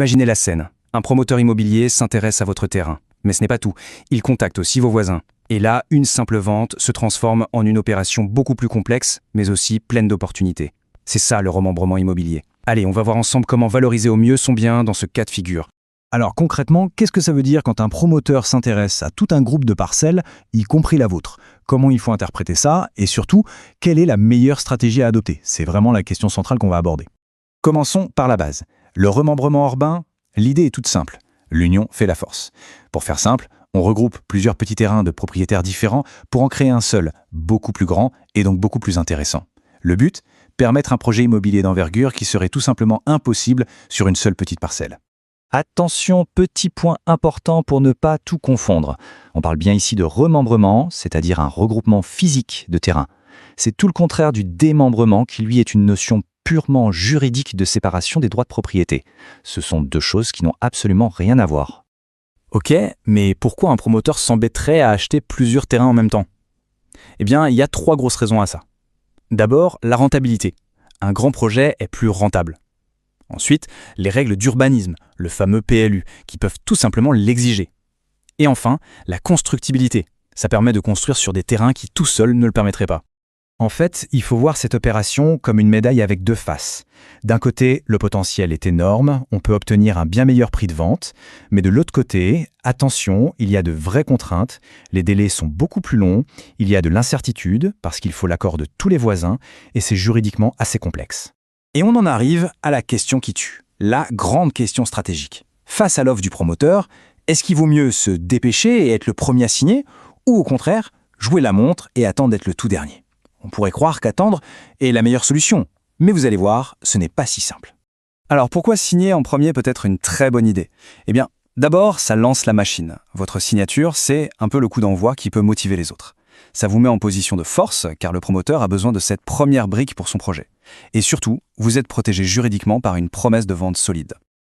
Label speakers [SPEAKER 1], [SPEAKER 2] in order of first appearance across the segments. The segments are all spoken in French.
[SPEAKER 1] Imaginez la scène. Un promoteur immobilier s'intéresse à votre terrain. Mais ce n'est pas tout. Il contacte aussi vos voisins. Et là, une simple vente se transforme en une opération beaucoup plus complexe, mais aussi pleine d'opportunités. C'est ça le remembrement immobilier. Allez, on va voir ensemble comment valoriser au mieux son bien dans ce cas de figure.
[SPEAKER 2] Alors concrètement, qu'est-ce que ça veut dire quand un promoteur s'intéresse à tout un groupe de parcelles, y compris la vôtre? Comment il faut interpréter ça? Et surtout, quelle est la meilleure stratégie à adopter? C'est vraiment la question centrale qu'on va aborder. Commençons par la base. Le remembrement urbain, l'idée est toute simple. L'union fait la force. Pour faire simple, on regroupe plusieurs petits terrains de propriétaires différents pour en créer un seul, beaucoup plus grand et donc beaucoup plus intéressant. Le but? Permettre un projet immobilier d'envergure qui serait tout simplement impossible sur une seule petite parcelle. Attention, petit point important pour ne pas tout confondre. On parle bien ici de remembrement, c'est-à-dire un regroupement physique de terrain. C'est tout le contraire du démembrement qui lui est une notion purement juridique de séparation des droits de propriété. Ce sont deux choses qui n'ont absolument rien à voir.
[SPEAKER 1] Ok, mais pourquoi un promoteur s'embêterait à acheter plusieurs terrains en même temps? Eh bien, il y a 3 grosses raisons à ça. D'abord, la rentabilité. Un grand projet est plus rentable. Ensuite, les règles d'urbanisme, le fameux PLU, qui peuvent tout simplement l'exiger. Et enfin, la constructibilité. Ça permet de construire sur des terrains qui tout seuls ne le permettraient pas. En fait, il faut voir cette opération comme une médaille avec 2 faces. D'un côté, le potentiel est énorme, on peut obtenir un bien meilleur prix de vente, mais de l'autre côté, attention, il y a de vraies contraintes, les délais sont beaucoup plus longs, il y a de l'incertitude, parce qu'il faut l'accord de tous les voisins, et c'est juridiquement assez complexe. Et on en arrive à la question qui tue, la grande question stratégique. Face à l'offre du promoteur, est-ce qu'il vaut mieux se dépêcher et être le premier à signer, ou au contraire, jouer la montre et attendre d'être le tout dernier? On pourrait croire qu'attendre est la meilleure solution, mais vous allez voir, ce n'est pas si simple. Alors pourquoi signer en premier peut être une très bonne idée? Eh bien, d'abord, ça lance la machine. Votre signature, c'est un peu le coup d'envoi qui peut motiver les autres. Ça vous met en position de force, car le promoteur a besoin de cette première brique pour son projet. Et surtout, vous êtes protégé juridiquement par une promesse de vente solide.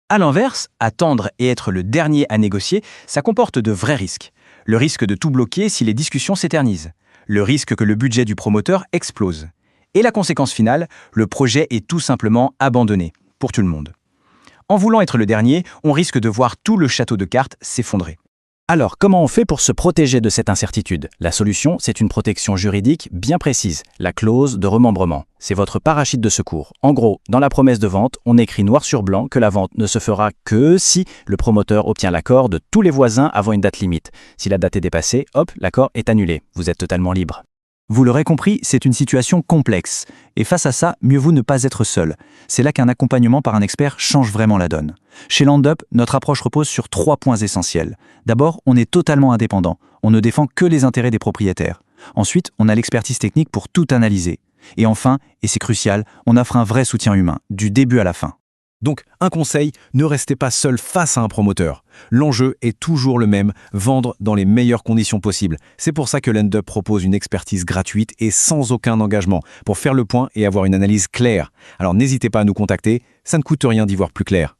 [SPEAKER 2] À l'inverse, attendre et être le dernier à négocier, ça comporte de vrais risques. Le risque de tout bloquer si les discussions s'éternisent. Le risque que le budget du promoteur explose. Et la conséquence finale, le projet est tout simplement abandonné, pour tout le monde. En voulant être le dernier, on risque de voir tout le château de cartes s'effondrer. Alors, comment on fait pour se protéger de cette incertitude? La solution, c'est une protection juridique bien précise, la clause de remembrement. C'est votre parachute de secours. En gros, dans la promesse de vente, on écrit noir sur blanc que la vente ne se fera que si le promoteur obtient l'accord de tous les voisins avant une date limite. Si la date est dépassée, hop, l'accord est annulé. Vous êtes totalement libre. Vous l'aurez compris, c'est une situation complexe. Et face à ça, mieux vaut ne pas être seul. C'est là qu'un accompagnement par un expert change vraiment la donne. Chez Landup, notre approche repose sur 3 points essentiels. D'abord, on est totalement indépendant. On ne défend que les intérêts des propriétaires. Ensuite, on a l'expertise technique pour tout analyser. Et enfin, et c'est crucial, on offre un vrai soutien humain, du début à la fin.
[SPEAKER 1] Donc, un conseil, ne restez pas seul face à un promoteur. L'enjeu est toujours le même, vendre dans les meilleures conditions possibles. C'est pour ça que Landup propose une expertise gratuite et sans aucun engagement, pour faire le point et avoir une analyse claire. Alors n'hésitez pas à nous contacter, ça ne coûte rien d'y voir plus clair.